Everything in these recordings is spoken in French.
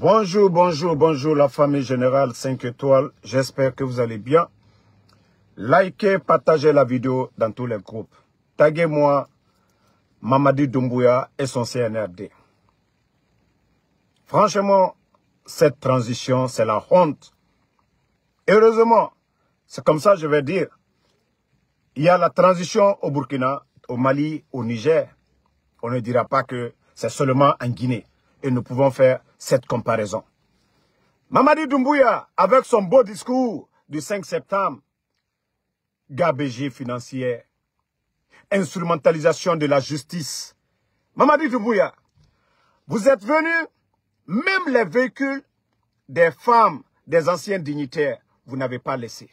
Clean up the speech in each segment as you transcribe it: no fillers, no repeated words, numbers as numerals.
Bonjour, bonjour, bonjour la famille générale 5 étoiles. J'espère que vous allez bien. Likez, partagez la vidéo dans tous les groupes. Taguez-moi Mamadi Doumbouya et son CNRD. Franchement, cette transition, c'est la honte. Heureusement, c'est comme ça je vais dire. Il y a la transition au Burkina, au Mali, au Niger. On ne dira pas que c'est seulement en Guinée. Et nous pouvons faire cette comparaison. Mamadi Doumbouya, avec son beau discours du 5 septembre, gabegie financière, instrumentalisation de la justice. Mamadi Doumbouya, vous êtes venu, même les véhicules des femmes, des anciens dignitaires, vous n'avez pas laissé.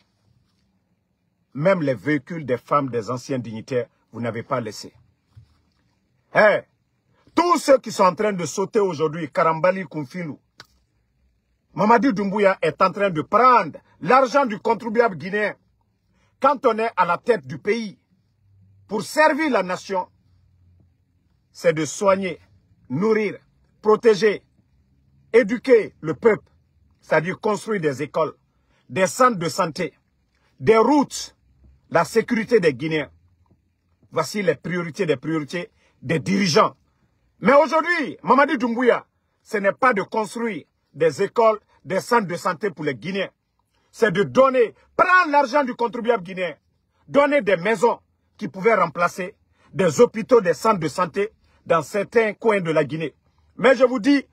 Même les véhicules des femmes, des anciens dignitaires, vous n'avez pas laissé. Hey, tous ceux qui sont en train de sauter aujourd'hui, Karambali Koumfilou, Mamadi Doumbouya est en train de prendre l'argent du contribuable guinéen quand on est à la tête du pays pour servir la nation. C'est de soigner, nourrir, protéger, éduquer le peuple, c'est-à-dire construire des écoles, des centres de santé, des routes, la sécurité des Guinéens. Voici les priorités des dirigeants. Mais aujourd'hui, Mamadi Doumbouya, ce n'est pas de construire des écoles, des centres de santé pour les Guinéens. C'est de donner, prendre l'argent du contribuable guinéen, donner des maisons qui pouvaient remplacer des hôpitaux, des centres de santé dans certains coins de la Guinée. Mais je vous dis,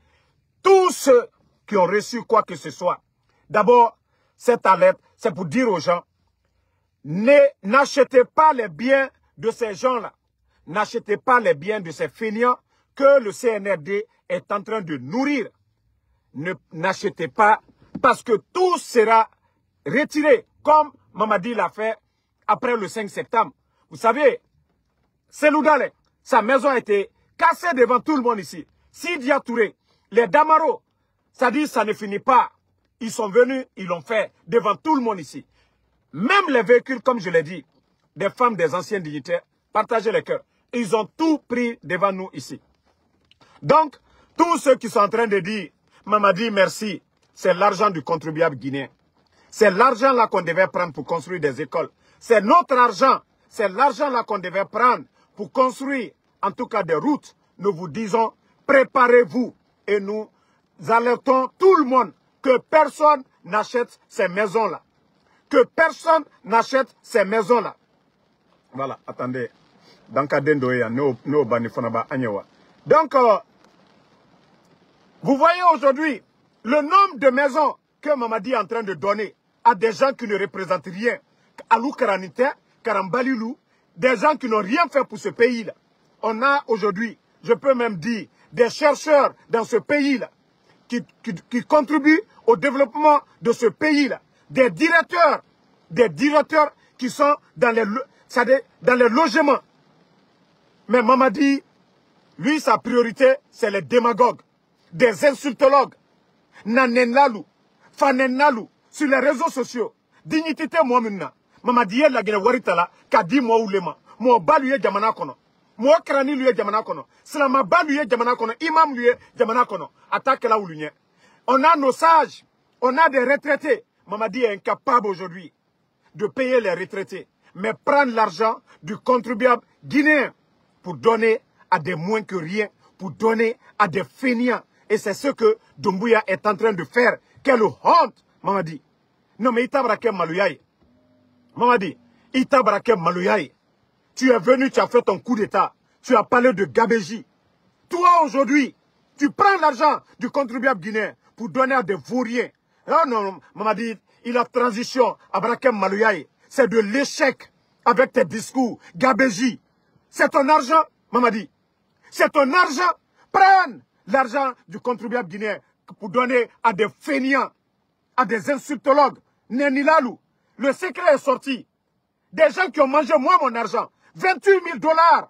tous ceux qui ont reçu quoi que ce soit, d'abord, cette alerte, c'est pour dire aux gens, n'achetez pas les biens de ces gens-là. N'achetez pas les biens de ces fainéants que le CNRD est en train de nourrir. N'achetez pas parce que tout sera retiré comme Mamadi l'a fait après le 5 septembre. Vous savez, Seloudale, sa maison a été cassée devant tout le monde ici. Sidia Touré, les Damaro, ça dit ça ne finit pas. Ils sont venus, ils l'ont fait devant tout le monde ici. Même les véhicules, comme je l'ai dit, des femmes, des anciens dignitaires, partagez les cœurs. Ils ont tout pris devant nous ici. Donc, tous ceux qui sont en train de dire, Mamadi, merci, c'est l'argent du contribuable guinéen. C'est l'argent là qu'on devait prendre pour construire des écoles. C'est notre argent. C'est l'argent là qu'on devait prendre pour construire, en tout cas, des routes. Nous vous disons, préparez-vous. Et nous alertons tout le monde que personne n'achète ces maisons-là. Que personne n'achète ces maisons-là. Voilà, attendez. Donc, vous voyez aujourd'hui le nombre de maisons que Mamadi est en train de donner à des gens qui ne représentent rien. Alou Karanité, Karambalilou, des gens qui n'ont rien fait pour ce pays-là. On a aujourd'hui, je peux même dire, des chercheurs dans ce pays-là qui contribuent au développement de ce pays-là. Des directeurs qui sont dans les logements. Mais Mamadi, lui, sa priorité, c'est les démagogues, des insultologues, Nanenlalou, Fanenlalou, sur les réseaux sociaux. Dignité moi maintenant. Mamadi la gene waritala, kadi moi oulema. Moi baluye jamana kono. Moi krani luye jamana kono. Slama baluye jamana kono. Imam luye jamana kono. Attaque là où l'union. On a nos sages, on a des retraités. Mamadi est incapable aujourd'hui de payer les retraités. Mais prendre l'argent du contribuable guinéen pour donner à des moins que rien, pour donner à des fainéants. Et c'est ce que Doumbouya est en train de faire. Quelle honte, Mamadi. Non mais Itabrake Malouyaye. Mamadi, Itabrake Malouyaye. Tu es venu, tu as fait ton coup d'état. Tu as parlé de gabégie. Toi aujourd'hui, tu prends l'argent du contribuable guinéen pour donner à des vauriens. Non, non, Mamadi, il a transition à Brakem Malouyaye. C'est de l'échec avec tes discours. Gabégie. C'est ton argent, Mamadi. C'est ton argent. Prends l'argent du contribuable guinéen pour donner à des fainéants, à des insultologues. Nenilalou. Le secret est sorti. Des gens qui ont mangé moi mon argent. 28 000 $.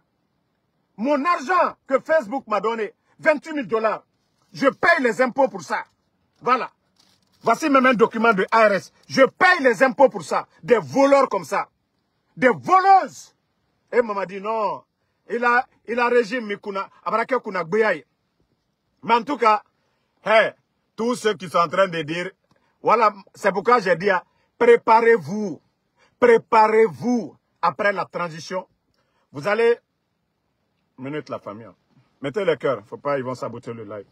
Mon argent que Facebook m'a donné. 28 000 $. Je paye les impôts pour ça. Voilà. Voici même un document de ARS. Je paye les impôts pour ça. Des voleurs comme ça. Des voleuses. Et maman dit non. Il a régime Mikuna. Abrake Kuna Gbeyaye. Mais en tout cas, hey, tous ceux qui sont en train de dire, voilà, c'est pourquoi j'ai dit, préparez-vous, préparez-vous après la transition. Vous allez, minute la famille, mettez le cœur, faut pas, ils vont saboter le live.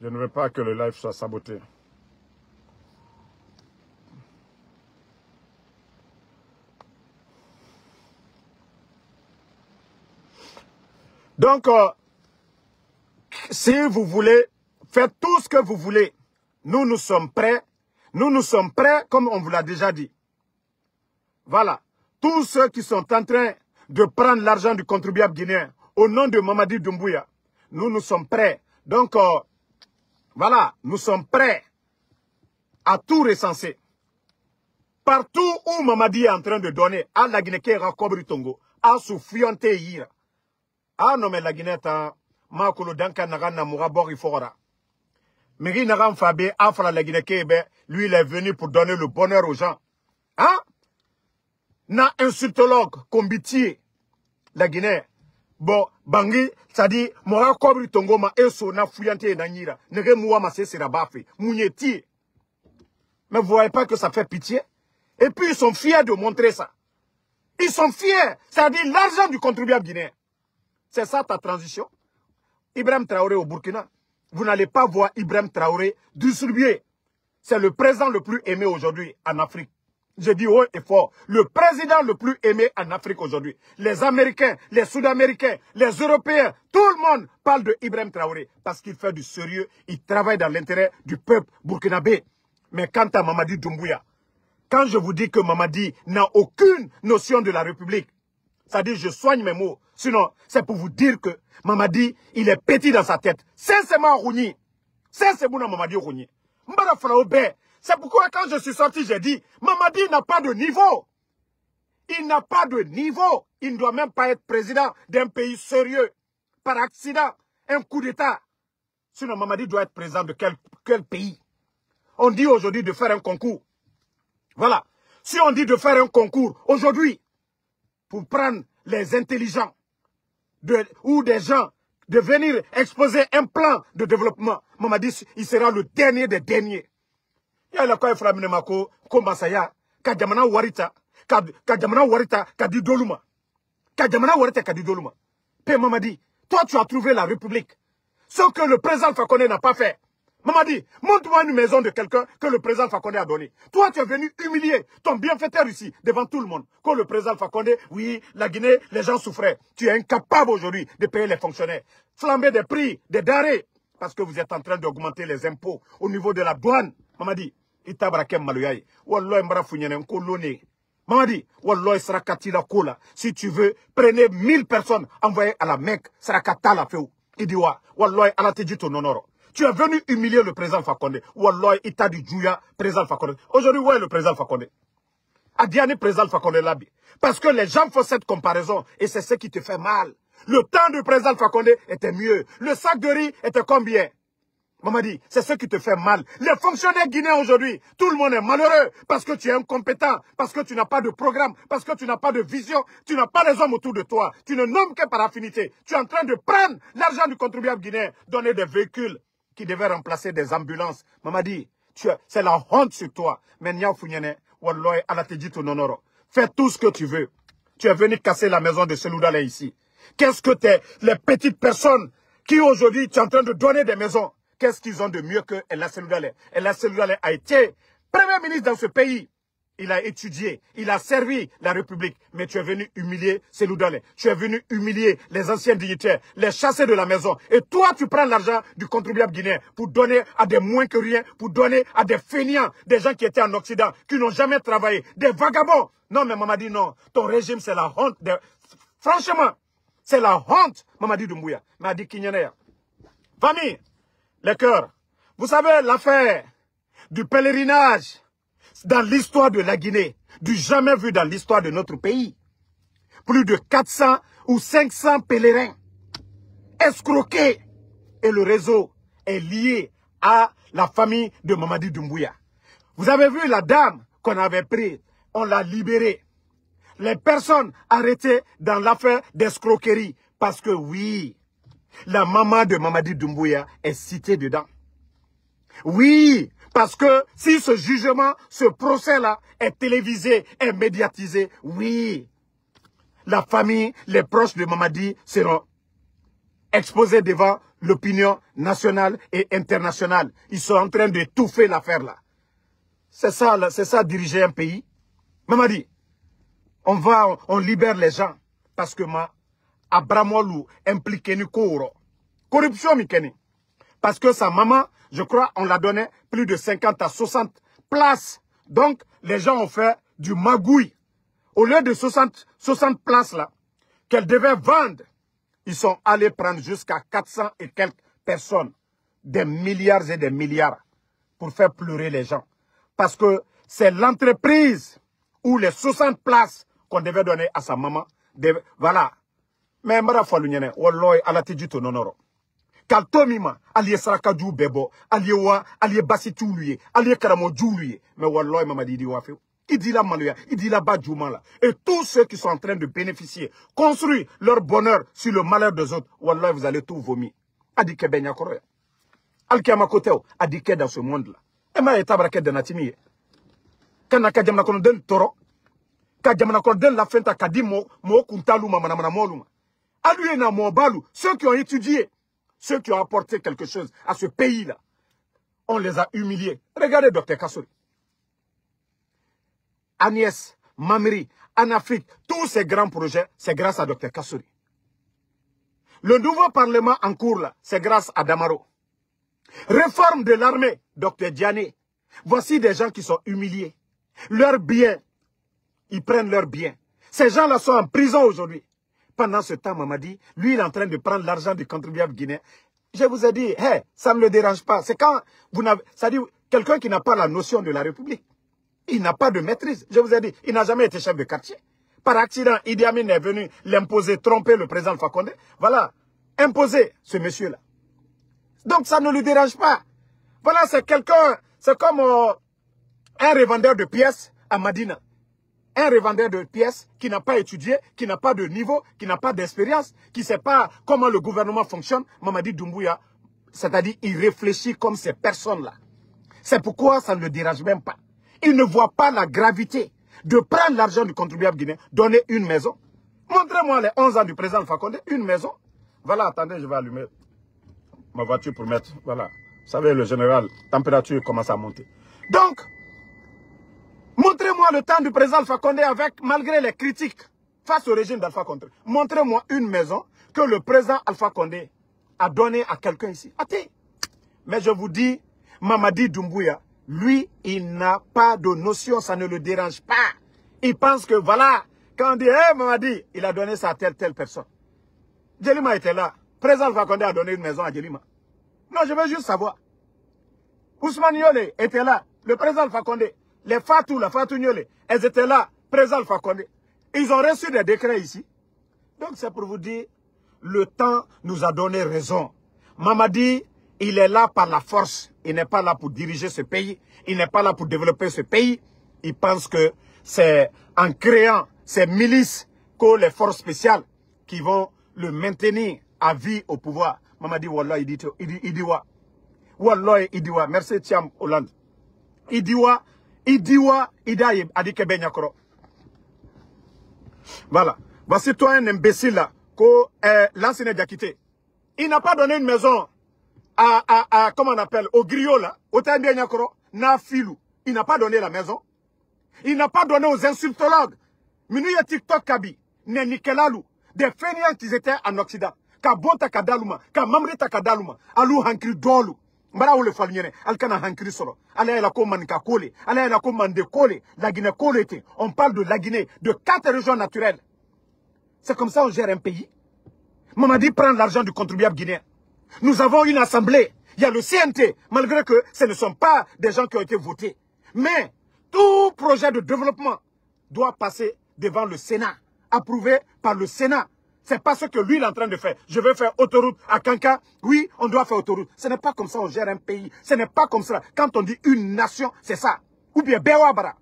Je ne veux pas que le live soit saboté. Donc, si vous voulez, faites tout ce que vous voulez. Nous sommes prêts. Nous sommes prêts, comme on vous l'a déjà dit. Voilà. Tous ceux qui sont en train de prendre l'argent du contribuable guinéen au nom de Mamadi Doumbouya, nous sommes prêts. Donc, voilà, nous sommes prêts à tout recenser. Partout où Mamadi est en train de donner à la Guinée-Kéra Kobri Tongo, à Soufiante Yira, ah non mais la Guinée ta makolo danka naga namura bori fora. Miri naga mfabe afra la Guinée Kébé, lui il est venu pour donner le bonheur aux gens. Hein? Na insultologue combitier la Guinée. Bon bangi ça dit mora kobri tongo ma eso na fuyante na nyira. Nege muwa ma sera bafi. Mounieti. Mais vous voyez pas que ça fait pitié? Et puis ils sont fiers de montrer ça. Ils sont fiers. C'est-à-dire l'argent du contribuable guinéen. C'est ça ta transition. Ibrahim Traoré au Burkina. Vous n'allez pas voir Ibrahim Traoré distribuer. C'est le président le plus aimé aujourd'hui en Afrique. Je dis haut et fort. Le président le plus aimé en Afrique aujourd'hui. Les Américains, les Sud-Américains, les Européens, tout le monde parle de Ibrahim Traoré. Parce qu'il fait du sérieux. Il travaille dans l'intérêt du peuple burkinabé. Mais quant à Mamadi Doumbouya, quand je vous dis que Mamadi n'a aucune notion de la République, ça dit je soigne mes mots. Sinon, c'est pour vous dire que Mamadi, il est petit dans sa tête. C'est Rouni. C'est Mamadi Rouni. C'est pourquoi quand je suis sorti, j'ai dit, Mamadi n'a pas de niveau. Il n'a pas de niveau. Il ne doit même pas être président d'un pays sérieux. Par accident, un coup d'État. Sinon, Mamadi doit être président de quel pays? On dit aujourd'hui de faire un concours. Voilà. Si on dit de faire un concours aujourd'hui, pour prendre les intelligents ou des gens de venir exposer un plan de développement, Mamadi, il sera le dernier des derniers. Il y a la quoi Efraim Mako, Kombasaya, Kadjamana Warita, Kadjamana Warita, Kadidoluma. Kadjamana Warita, Kadidoluma. Pé Mamadi, toi tu as trouvé la République. Ce que le président Fakonde n'a pas fait. Mamadi, montre-moi une maison de quelqu'un que le président Fakonde a donné. Toi, tu es venu humilier ton bienfaiteur ici, devant tout le monde. Quand le président Fakonde, oui, la Guinée, les gens souffraient. Tu es incapable aujourd'hui de payer les fonctionnaires. Flamber des prix, des denrées, parce que vous êtes en train d'augmenter les impôts au niveau de la douane. Mamadi, itabrakem maluyaye. Wallah mbara funyene nkolone. Mamadi, wallah sarakati la kola. Si tu veux, prenez 1000 personnes, envoyez à la Mecque, sarakata la feu. Idiwa, wallah ala teji ton honor. Tu es venu humilier le président Fakonde. Wallah, il t'a dit Djouya, président Fakonde. Aujourd'hui, où est le président Fakonde? Adiani, président Fakonde Labi. Parce que les gens font cette comparaison et c'est ce qui te fait mal. Le temps du président Fakonde était mieux. Le sac de riz était combien? Mamadi, c'est ce qui te fait mal. Les fonctionnaires guinéens aujourd'hui, tout le monde est malheureux parce que tu es incompétent, parce que tu n'as pas de programme, parce que tu n'as pas de vision, tu n'as pas les hommes autour de toi. Tu ne nommes que par affinité. Tu es en train de prendre l'argent du contribuable guinéen, donner des véhicules qui devaient remplacer des ambulances. Mamadi, c'est la honte sur toi. Mais Nia Founyene, Walloy, Alateji Tononoro, fais tout ce que tu veux. Tu es venu casser la maison de Seloudalé ici. Qu'est-ce que les petites personnes qui aujourd'hui, tu es en train de donner des maisons, qu'est-ce qu'ils ont de mieux que Ella Seloudalé? Ella Seloudalé a été premier ministre dans ce pays. Il a étudié, il a servi la République. Mais tu es venu humilier Seloudalé. Tu es venu humilier les anciens dignitaires, les chasser de la maison. Et toi, tu prends l'argent du contribuable guinéen pour donner à des moins que rien, pour donner à des fainéants, des gens qui étaient en Occident, qui n'ont jamais travaillé, des vagabonds. Non, mais Mamadi, non. Ton régime, c'est la honte. Franchement, c'est la honte, Mamadi Doumbouya. Mamadi Kinyanea. Famille, les cœurs. Vous savez, l'affaire du pèlerinage dans l'histoire de la Guinée, du jamais vu dans l'histoire de notre pays. Plus de 400 ou 500 pèlerins escroqués. Et le réseau est lié à la famille de Mamadi Doumbouya. Vous avez vu la dame qu'on avait prise, on l'a libérée. Les personnes arrêtées dans l'affaire d'escroquerie. Parce que oui, La maman de Mamadi Doumbouya est citée dedans. Oui, parce que si ce jugement, ce procès-là est télévisé, est médiatisé, oui, la famille, les proches de Mamadi seront exposés devant l'opinion nationale et internationale. Ils sont en train d'étouffer l'affaire-là. C'est ça diriger un pays. Mamadi, on libère les gens parce que Abramolou impliqué ni Kouro. Corruption mikeni. Parce que sa maman, je crois, on l'a donné plus de 50 à 60 places. Donc, les gens ont fait du magouille. Au lieu de 60 places là, qu'elle devait vendre, ils sont allés prendre jusqu'à 400 et quelques personnes. Des milliards et des milliards pour faire pleurer les gens. Parce que c'est l'entreprise où les 60 places qu'on devait donner à sa maman, voilà. Mais Mara Falunyene, Walloy, Alatijito Nonoro. Kaltomima, Aliye Sarakaju Bebo, Aliye Wa, Aliye Basitouliye, Aliye Karamo Djouliye. Mais Walloy, Mamadi di Wafeu. Il dit la Maluya, il dit la Badjoumala. Et tous ceux qui sont en train de bénéficier, construire leur bonheur sur le malheur des autres, Walloy, vous allez tout vomir. Adike Benya Koroya. Alkiama Koteo, Adike dans ce monde-là. Et ma etabraket de Natimi. Kana Kajamna Konodel Toro. Kajamna Konodel la Fenta Kadimo, Mo Kuntalu, Mamana Moluma. Aluena Mobalu, ceux qui ont étudié, ceux qui ont apporté quelque chose à ce pays-là, on les a humiliés. Regardez Dr Kassouri. Agnès, Mamri, en Afrique, tous ces grands projets, c'est grâce à Dr Kassouri. Le nouveau parlement en cours, là, c'est grâce à Damaro. Réforme de l'armée, Dr Diané. Voici des gens qui sont humiliés. Leurs biens, ils prennent leurs biens. Ces gens-là sont en prison aujourd'hui. Pendant ce temps, Mamadi, lui, il est en train de prendre l'argent du contribuable guinéen. Je vous ai dit, hey, ça ne le dérange pas. C'est quand vous n'avez... C'est-à-dire, quelqu'un qui n'a pas la notion de la République. Il n'a pas de maîtrise. Je vous ai dit, il n'a jamais été chef de quartier. Par accident, Idi Amin est venu l'imposer, tromper le président Alpha Condé. Voilà, imposer ce monsieur-là. Donc, ça ne lui dérange pas. Voilà, c'est quelqu'un, c'est comme un revendeur de pièces à Madina. Un revendeur de pièces qui n'a pas étudié, qui n'a pas de niveau, qui n'a pas d'expérience, qui ne sait pas comment le gouvernement fonctionne. Mamadi Doumbouya, c'est-à-dire, il réfléchit comme ces personnes-là. C'est pourquoi ça ne le dérange même pas. Il ne voit pas la gravité de prendre l'argent du contribuable guinéen, donner une maison. Montrez-moi les 11 ans du président Alpha Condé, une maison. Voilà, attendez, je vais allumer ma voiture pour mettre, voilà. Vous savez, le général, température commence à monter. Donc, montrez-moi le temps du président Alpha Condé avec, malgré les critiques face au régime d'Alpha Condé. Montrez-moi une maison que le président Alpha Condé a donnée à quelqu'un ici. Attends. Mais je vous dis, Mamadi Doumbouya, lui, il n'a pas de notion, ça ne le dérange pas. Il pense que voilà, quand on dit, hé Mamadi, il a donné ça à telle personne. Djelima était là. Président Alpha Condé a donné une maison à Djelima. Non, je veux juste savoir. Ousmane Yole était là. Le président Alpha Condé. Les Fatou, la Fatou Nyole, elles étaient là. Président Alpha Condé. Ils ont reçu des décrets ici. Donc c'est pour vous dire, le temps nous a donné raison. Mamadi, il est là par la force. Il n'est pas là pour diriger ce pays. Il n'est pas là pour développer ce pays. Il pense que c'est en créant ces milices que les forces spéciales qui vont le maintenir à vie au pouvoir. Mamadi, Wallah, il dit wa. Wallah, il dit wa. Merci, Thiam Hollande. Il dit wa. Il dit wa. Il dit Adike Benyakoro. Voilà. Voici toi un imbécile là, que l'ancien a quitté. Il n'a pas donné une maison à comment on appelle, au griot là, au Benyakoro, na filou. Il n'a pas donné la maison. Il n'a pas donné aux insultologues. Minuye TikTok Kabi, ne Nikelalou, des fainéants qui étaient en Occident. Ka bonta kadaluma, ka mamrita kadaluma, alou hankri dolu. Mbara ou le falnyene, alkana hankri solo. Allez la commande ka kole, allez la commande de kole, la Guinée kolete. On parle de la Guinée, de 4 régions naturelles. C'est comme ça on gère un pays. Mamadi prend l'argent du contribuable guinéen. Nous avons une assemblée. Il y a le CNT, malgré que ce ne sont pas des gens qui ont été votés. Mais tout projet de développement doit passer devant le Sénat, approuvé par le Sénat. C'est pas ce que lui il est en train de faire. Je veux faire autoroute à Kanka. Oui, on doit faire autoroute. Ce n'est pas comme ça on gère un pays. Ce n'est pas comme ça. Quand on dit une nation, c'est ça. Ou bien Bewabara.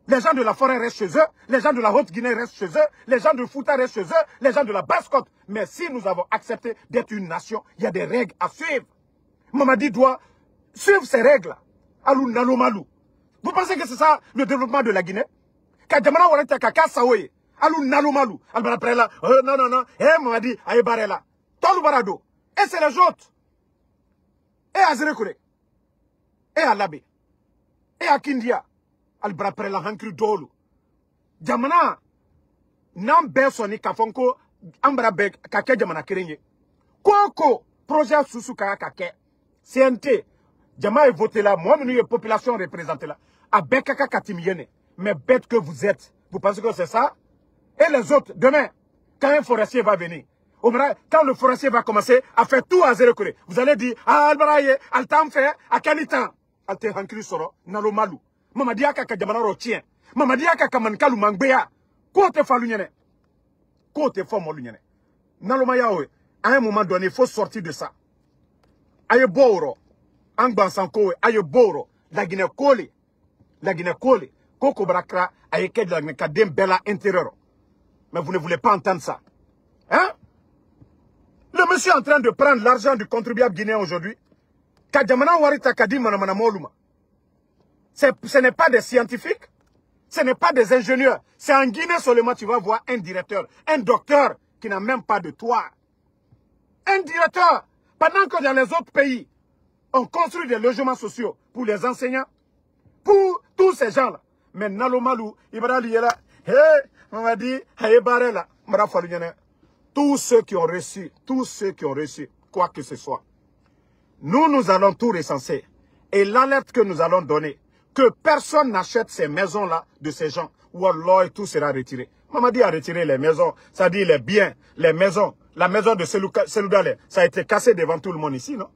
Les gens de la forêt restent chez eux, les gens de la Haute-Guinée restent chez eux, les gens de Fouta restent chez eux, les gens de la Basse-Côte. Mais si nous avons accepté d'être une nation, il y a des règles à suivre. Mamadi doit suivre ces règles. Alou nalo malou. Vous pensez que c'est ça le développement de la Guinée? Kadjamana wareta kaka saoye. Alou nalo malou. Albara prela. Non, non, non. Mamadi, aye barela. Tolu barado. Et c'est les autres. Et à Zérekure. Et à Labé. Et à Kindia. Albara prela hankri dolu. Jamana. Nam besoni kafonko. Ambara bek kake jamana kerenye. Koko. Projet Soussou Kaya kake. CNT. Jama est voté là. Moi, nous, la population représentée là. À Bekaka Katimiyene. Mais bête que vous êtes. Vous pensez que c'est ça? Et les autres, demain, quand un forestier va venir, quand le forestier va commencer à faire tout à zéro curé, vous allez dire, ah, Albaraye, Altam fait, à quel temps? Alte Hankri Soro, Nalo Malou. Mamadi Aka Jamana Rotien. Mamadi Aka Kamankalu Mangbea. Côte Falunyene. Côte Formolunyene. Nalo Mayaoe. À un moment donné, il faut sortir de ça. Aye Boro. Angban Sankoe. Aye Boro. La Guinée Koli. La Guinée Koli. Koko Brakra. Aye Ked la Guinée Kadem Bella intérieur. Mais vous ne voulez pas entendre ça. Hein? Le monsieur est en train de prendre l'argent du contribuable guinéen aujourd'hui. Kadjamana Warita Kadi Manamana Moluma. Ce n'est pas des scientifiques. Ce n'est pas des ingénieurs. C'est en Guinée seulement tu vas voir un directeur, un docteur qui n'a même pas de toit. Un directeur. Pendant que dans les autres pays, on construit des logements sociaux pour les enseignants, pour tous ces gens-là. Mais Nalo Malou, Ibrahim là, hé, on m'a dit, hé, Barela, tous ceux qui ont reçu, quoi que ce soit, nous allons tout recenser. Et l'alerte que nous allons donner, que personne n'achète ces maisons-là de ces gens, ou alors tout sera retiré. Mamadi a retiré les maisons, ça dit les biens, les maisons. La maison de Seloudale, ça a été cassé devant tout le monde ici, non?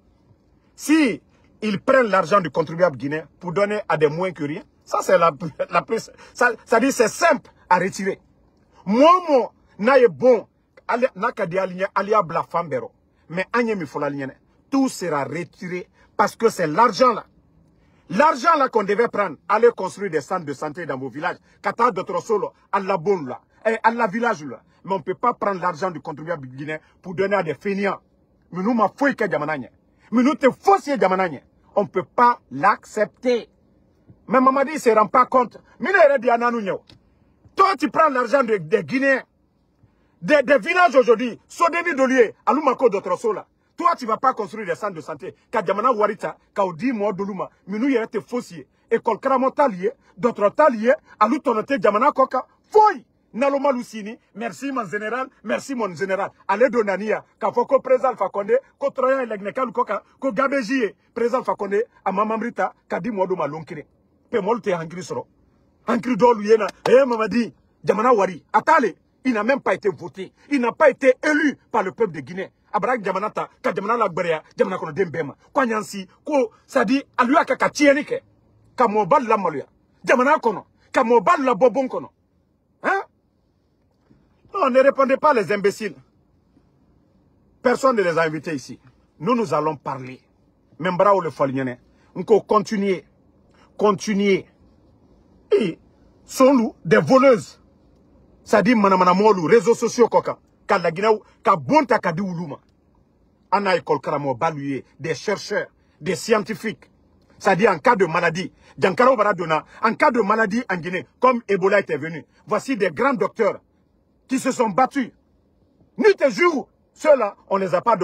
Si ils prennent l'argent du contribuable guinéen pour donner à des moins que rien, ça c'est la plus... Ça dit c'est simple à retirer. Moi, n'a bon, nakadi alia bla fambero, mais anyemi fola ligne, tout sera retiré parce que c'est l'argent là. L'argent là qu'on devait prendre, aller construire des centres de santé dans vos villages, Kata d'autres solo, à la bonne là, et à la village là. Mais on ne peut pas prendre l'argent du contribuable guinéen pour donner à des fainéants. Mais nous, ma fouille que Djamananye. Mais nous, te faussiers Djamananye. On ne peut pas l'accepter. Mais Mamadi ne se rend pas compte. Toi, tu prends l'argent des Guinéens, des villages aujourd'hui, Sodeni Dolier, Alumako d'autres solo. Toi, tu ne vas pas construire des centres de santé. Kadjamana Warita, Kaudi Moudoluma, mais nous, il y a des fossiers. École Kramota lié, d'autres taliés, Alutonote Djamana Koka, fouille. Naloma Lucini, merci mon général, merci mon général. Allez Donania, Kafoko présent Fakonde, Kotroyan et Legnekal Koka, Ko Gabeji, présent Fakonde, à Mamamrita, Kadi Modoma Lonkine. Pemolte Hankri Soro. Hankri Doluyena, Mamadi, Djamana Wari, Atale, il n'a même pas été voté. Il n'a pas été élu par le peuple de Guinée. Abrak Djamanata, Kadjamana Lagberea, Djamana Kono Dembema, Kwanyansi, Ko, Sadi, Alua Kakatienike, Kamobal la Maluya, Djamana Kono, Kamobal la Bobon Kono. Hein? Non, ne répondez pas les imbéciles. Personne ne les a invités ici. Nous allons parler. Même bras ou le folignane. On peut continuer. Et sont-nous des voleuses? Ça dit manamanamoulou, réseaux sociaux koka. Kalaginaou, kabonta kadi uluma. Ana école karamo baluye, des chercheurs, des scientifiques. Ça dit en cas de maladie. Jankaro Baradona, en cas de maladie en Guinée, comme Ebola était venu. Voici des grands docteurs qui se sont battus. Nuit et jour, ceux-là, on ne les a pas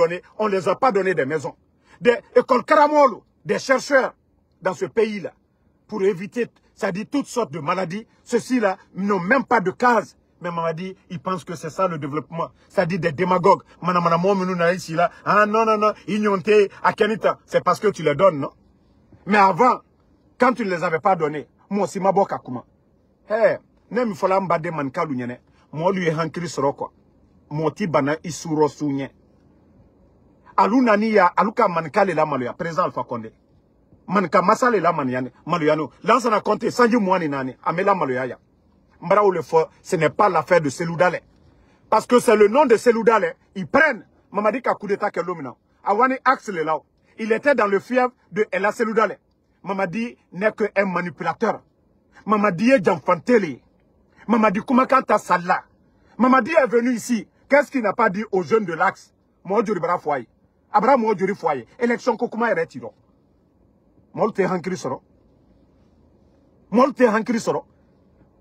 donné des maisons. Des écoles Karamolo, des chercheurs dans ce pays-là, pour éviter, ça dit, toutes sortes de maladies. Ceux-ci-là n'ont même pas de case. Mais Mamadi, ils pensent que c'est ça le développement. Ça dit des démagogues. Ah non, ignonté, akenita. C'est parce que tu les donnes, non? Mais avant, quand tu ne les avais pas donnés, moi aussi, ma boka kuma. Hé, nem il faut l'ambade mankalu nyene. Moi lui hankiri soroko. Moti bana isuro sunye. Aluna niya aluka mankale la maluya président Alpha Condé. Manka masale la maluyano. Lansana compté sanji mwani nani amela maluyaya. Mbara ou le fort, ce n'est pas l'affaire de Seloudale. Parce que c'est le nom de Seloudale. Ils prennent Mamadi ka coup d'état que l'homme. Awani axe le là. Il était dans le fief de Ella Seloudale. Mamadi n'est qu'un manipulateur. Mamadi est Djamfantele. Mamadi Koumakanta Salla. Mamadi est venu ici. Qu'est-ce qu'il n'a pas dit aux jeunes de l'Axe? Moudjuri Bra Foyer. Abraham Moudjuri Foyer. Élection Kokouma est retiro. Molte Hankri Soro. Molte Hankri Soro.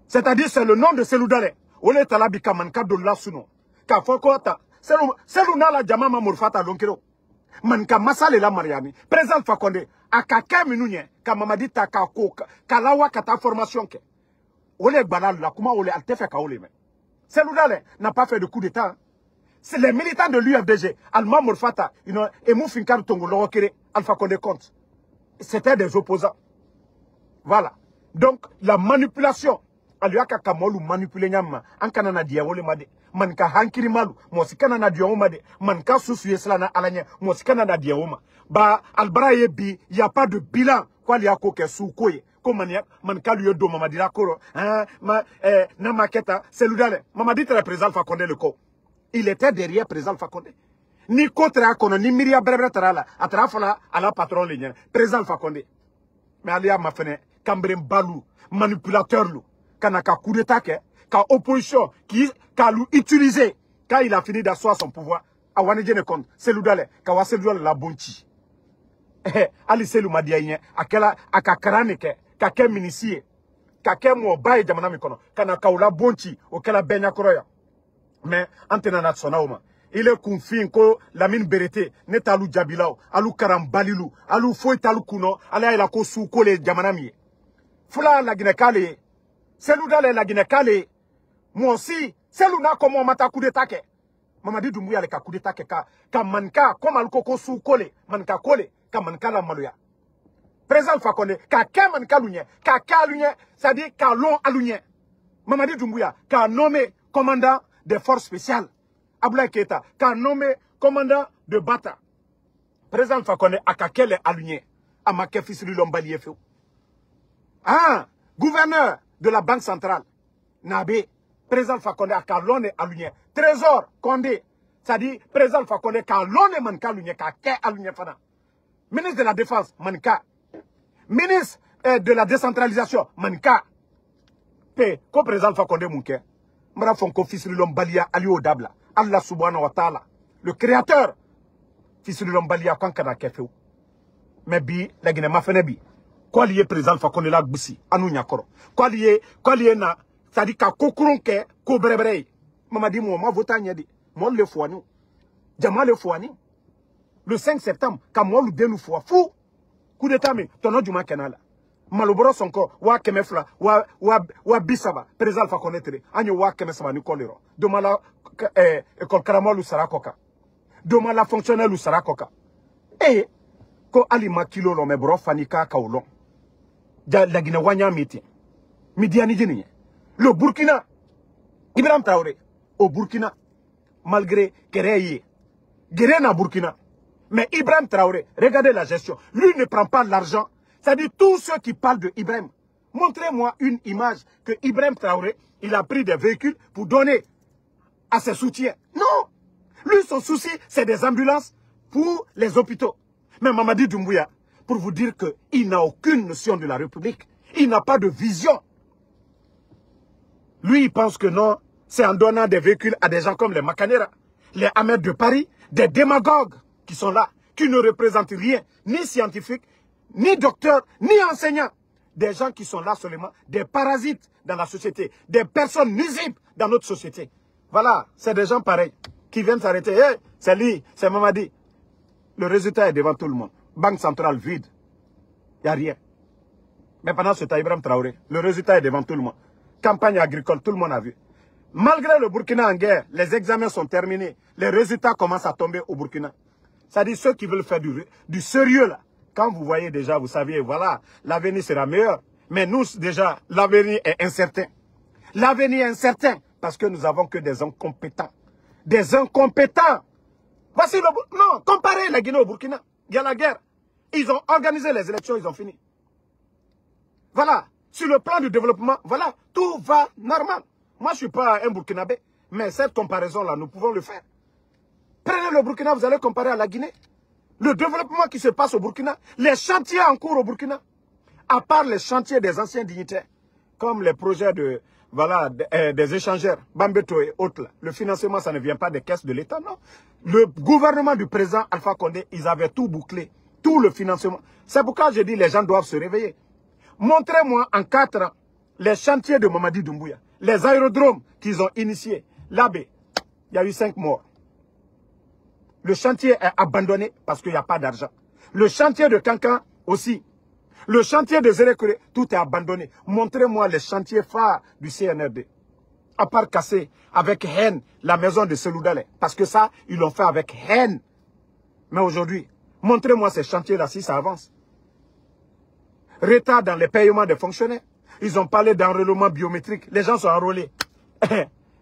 C'est-à-dire, c'est le nom de Seloudale. Ole Talabika Manka Dolla Suno. Ka Fokota. Seluna la Jamama Mourfata Lonkero. Manka Masale la Mariani. Président Fakonde. Akaka Minouye. Ka Mamadi Taka Koka. Kalawa Kata formation ke. Ole Balal la Kuma Ole Altefe Kaole. Seloudale n'a pas fait de coup d'état. C'est les militants de l'UFDG. Alma Mourfata. Et Moufinkar Tongo Lorokere. Alpha Condé compte. C'était des opposants. Voilà. Donc, la manipulation. Aliaka Kamolu manipulé Nyama. Ankanana Diawole Made. Manka Hankiri Malu. Mosikana Diawomade. Manka Sousuye Slana Alanya. Mosikana Diawoma. Ba, Albraye Bi. Il n'y a pas de bilan. Quoi, il y a quoi Soukoye. Comme Manka lui do Mamadira Koro. Namaketa. C'est l'oudale. Mamadi te représente Fakonde le co. Il était derrière président Fakonde. Ni Kotra Kono, ni Miria Brevetrala. Atrafala à la patron ligne. Président Fakonde. Mais Alia m'a fait Cambrem Balou. Manipulateur lou. Kanaka coup d'état ka opposition qui a utilisé quand il a fini d'asseoir son pouvoir a wanejene compte c'est l'oudale ka waselou la bonchi ali selu madiayen akela akakarane ke ka ke ministre ka ke mo baye jamana mi kono kana ka la bonchi o kala benya koroya mais antena nationalement il est confin ko Lamine Berete netalu jabilao alu karambalilu alu foitalu kuno ala ila ko su ko le jamana mi fula la ginekale Seloudale la Guinée-Calais. Moi aussi, Selouna comme on m'a coup d'état. Mamadi Doumbouya le coup d'état ka manka comme al koko sou kole, manka kole, ka manka la maluya. Président Fakonde, ka manka lunye, ka lunye, c'est-à-dire ka long alunye. Mamadi Doumbouya, ka nommé commandant des forces spéciales. Abdoulaye Keita, ka nommé commandant de Bata. Président Fakonde, a ka kele alunye. A ma kefis Lombalié feu. Ah, gouverneur de la Banque centrale, Nabé, président Fakonde a Kalone Alunye, Trésor Condé, c'est-à-dire président Fakonde Kalone Manka Alunye, Kake Alunye Fana, ministre de la Défense, Manka, ministre de la décentralisation, Manka, ko président Fakonde Mouke, Mara Fonko Fisri Lombalia Aliou Dabla, Allah Subhanahu wa Ta'ala, le créateur, Fisri Lombalia Kankana Kefeu, mais bi, la Guinée Mafenebi. Quoi lié président Fakonde la Gbisi, Anou Nyakoro. Quoi lié na, c'est-à-dire qu'à Kokuronke, Kobrebrei. Maman dit, moi, vote nyadi. Moi, le fouani. Djama le fouani. Le 5 septembre, quand moi, le dénou foua. Fou. Coup d'état, mais, ton nom du macanala. Malobros encore, wa kemefla, wa bisaba, président Fakonde tere. Agno wa kemesaba ni kolero. Doma la, école Karamol ou Sarakoka. Doma la fonctionnelle ou Sarakoka. Eh, ko Ali Makilo lo me bro fanika kaulon. La Guinée wanya miti. Midiani jini. Le Burkina. Ibrahim Traoré. Au Burkina. Malgré Kereye. Guérena Burkina. Mais Ibrahim Traoré. Regardez la gestion. Lui ne prend pas l'argent. C'est-à-dire tous ceux qui parlent de Ibrahim. Montrez-moi une image que Ibrahim Traoré, il a pris des véhicules pour donner à ses soutiens. Non. Lui, son souci, c'est des ambulances pour les hôpitaux. Mais Mamadi Doumbouya, pour vous dire qu'il n'a aucune notion de la République. Il n'a pas de vision. Lui, il pense que non, c'est en donnant des véhicules à des gens comme les Macanera, les Ahmed de Paris, des démagogues qui sont là, qui ne représentent rien, ni scientifiques, ni docteurs, ni enseignants. Des gens qui sont là seulement, des parasites dans la société, des personnes nuisibles dans notre société. Voilà, c'est des gens pareils qui viennent s'arrêter. Hey, c'est lui, c'est Mamadi. Le résultat est devant tout le monde. Banque centrale vide. Il n'y a rien. Mais pendant ce temps, Ibrahim Traoré, le résultat est devant tout le monde. Campagne agricole, tout le monde a vu. Malgré le Burkina en guerre, les examens sont terminés. Les résultats commencent à tomber au Burkina. C'est-à-dire ceux qui veulent faire du sérieux là. Quand vous voyez déjà, vous saviez, voilà, l'avenir sera meilleur. Mais nous, déjà, l'avenir est incertain. L'avenir est incertain parce que nous n'avons que des incompétents. Des incompétents. Voici le... Non, comparez la Guinée au Burkina. Il y a la guerre. Ils ont organisé les élections, ils ont fini. Voilà. Sur le plan du développement, voilà, tout va normal. Moi, je ne suis pas un Burkinabé, mais cette comparaison-là, nous pouvons le faire. Prenez le Burkina, vous allez comparer à la Guinée. Le développement qui se passe au Burkina, les chantiers en cours au Burkina, à part les chantiers des anciens dignitaires, comme les projets des échangeurs, Bambeto et autres, le financement, ça ne vient pas des caisses de l'État, non. Le gouvernement du président Alpha Condé, ils avaient tout bouclé, tout le financement. C'est pourquoi je dis les gens doivent se réveiller. Montrez-moi en 4 ans les chantiers de Mamadi Doumbouya, les aérodromes qu'ils ont initiés. Là-bas, il y a eu 5 morts. Le chantier est abandonné parce qu'il n'y a pas d'argent. Le chantier de Kankan aussi. Le chantier de Zérekure, tout est abandonné. Montrez-moi les chantiers phares du CNRD. À part casser avec haine la maison de Seloudalé. Parce que ça, ils l'ont fait avec haine. Mais aujourd'hui, montrez-moi ces chantiers-là si ça avance. Retard dans les paiements des fonctionnaires. Ils ont parlé d'enrôlement biométrique. Les gens sont enrôlés.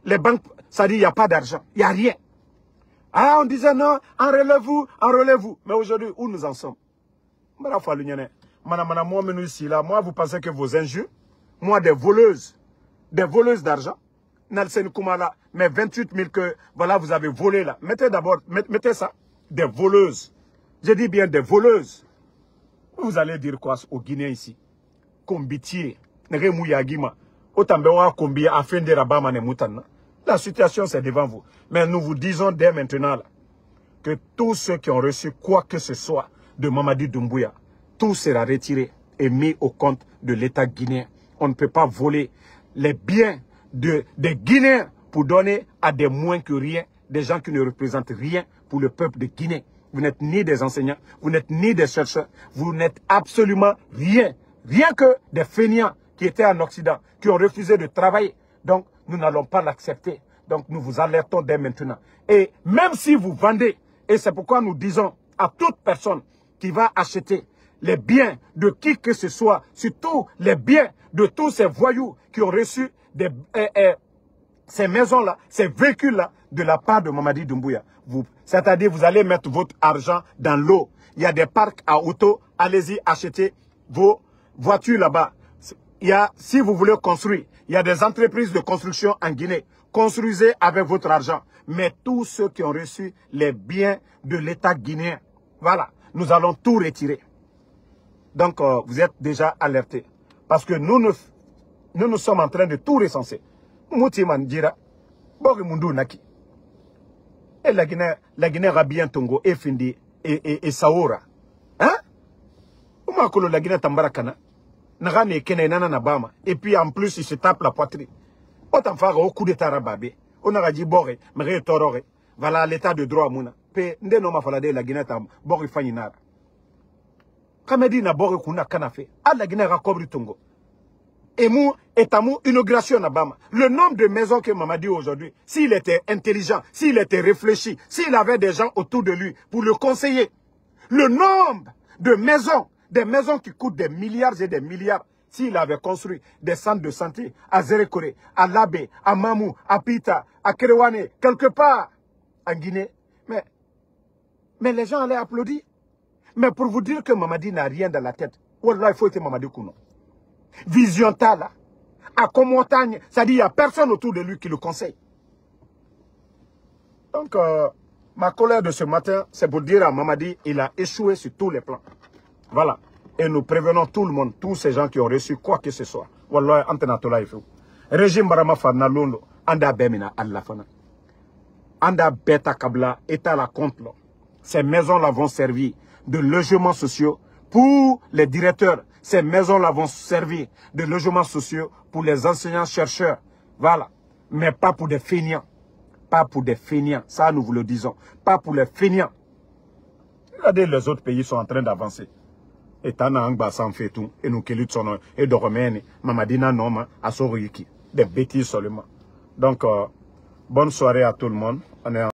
Les banques, ça dit il n'y a pas d'argent. Il n'y a rien. Ah, on disait non, enrôlez-vous, enrôlez-vous. Mais aujourd'hui, où nous en sommes? Moi, vous pensez que vos injures, moi, des voleuses d'argent, Nelson Koumala, mais 28 000 que, voilà, vous avez volé là. Mettez d'abord, mettez ça, des voleuses. Je dis bien des voleuses. Vous allez dire quoi aux Guinéens ici? Kombitier, Neremouyagima, Otambewa Kombi, afin de Rabama Nemoutana. La situation, c'est devant vous. Mais nous vous disons dès maintenant là, que tous ceux qui ont reçu quoi que ce soit de Mamadi Doumbouya, tout sera retiré et mis au compte de l'État guinéen. On ne peut pas voler les biens des Guinéens pour donner à des moins que rien, des gens qui ne représentent rien pour le peuple de Guinée. Vous n'êtes ni des enseignants, vous n'êtes ni des chercheurs, vous n'êtes absolument rien. Rien que des fainéants qui étaient en Occident, qui ont refusé de travailler. Donc, nous n'allons pas l'accepter. Donc, nous vous alertons dès maintenant. Et même si vous vendez, et c'est pourquoi nous disons à toute personne qui va acheter les biens de qui que ce soit, surtout les biens de tous ces voyous qui ont reçu ces maisons-là, ces véhicules-là, de la part de Mamadi Doumbouya. C'est-à-dire, vous allez mettre votre argent dans l'eau. Il y a des parcs à auto, allez-y acheter vos voitures là-bas. Si vous voulez construire, il y a des entreprises de construction en Guinée. Construisez avec votre argent. Mais tous ceux qui ont reçu les biens de l'État guinéen, voilà, nous allons tout retirer. Donc, vous êtes déjà alertés. Parce que nous sommes en train de tout recenser. Moutiman Djira, Bori Mundu Naki. Et la Guinée Rabien Tongo, et Findi, et Saoura. Hein? Oumakolo la Guinée Tambarakana. Nagane Kene Nana Nabama. Et puis en plus, il se tape la poitrine. Autant faire au coup d'état rababé. On a dit Boré, mais Torore. Voilà l'état de droit Mouna. Pe Ndeno Falade la Guinée Tam, Bori Faninara. Kamedi na Bori Kuna Kanafe. À la Guinée Rakobri Tongo. Et mou, inauguration Nabama. Le nombre de maisons que Mamadi aujourd'hui, s'il était intelligent, s'il était réfléchi, s'il avait des gens autour de lui pour le conseiller, le nombre de maisons, des maisons qui coûtent des milliards et des milliards, s'il avait construit des centres de santé à Zérekore, à Labé, à Mamou, à Pita, à Kerewane, quelque part en Guinée, mais les gens allaient applaudir. Mais pour vous dire que Mamadi n'a rien dans la tête, wallah, il faut être Mamadi Kouno. Vision Tala, à Comontagne, c'est-à-dire il n'y a personne autour de lui qui le conseille. Donc, ma colère de ce matin, c'est pour dire à Mamadi, il a échoué sur tous les plans. Voilà. Et nous prévenons tout le monde, tous ces gens qui ont reçu quoi que ce soit. Wallah, antenatola ifou. Régime Barama Fana Londo, Anda Bemina Allafana. Anda Beta Kabla, État la compte. Ces maisons-là vont servir de logements sociaux pour les directeurs. Ces maisons-là vont servir de logements sociaux pour les enseignants-chercheurs. Voilà. Mais pas pour des feignants. Pas pour des feignants. Ça, nous vous le disons. Pas pour les feignants. Regardez, les autres pays sont en train d'avancer. Et Tana Angba s'en fait tout. Et nous, Kélut son et de Romaine, Mamadina Noma, à Soriki. Des bêtises seulement. Donc, bonne soirée à tout le monde. On est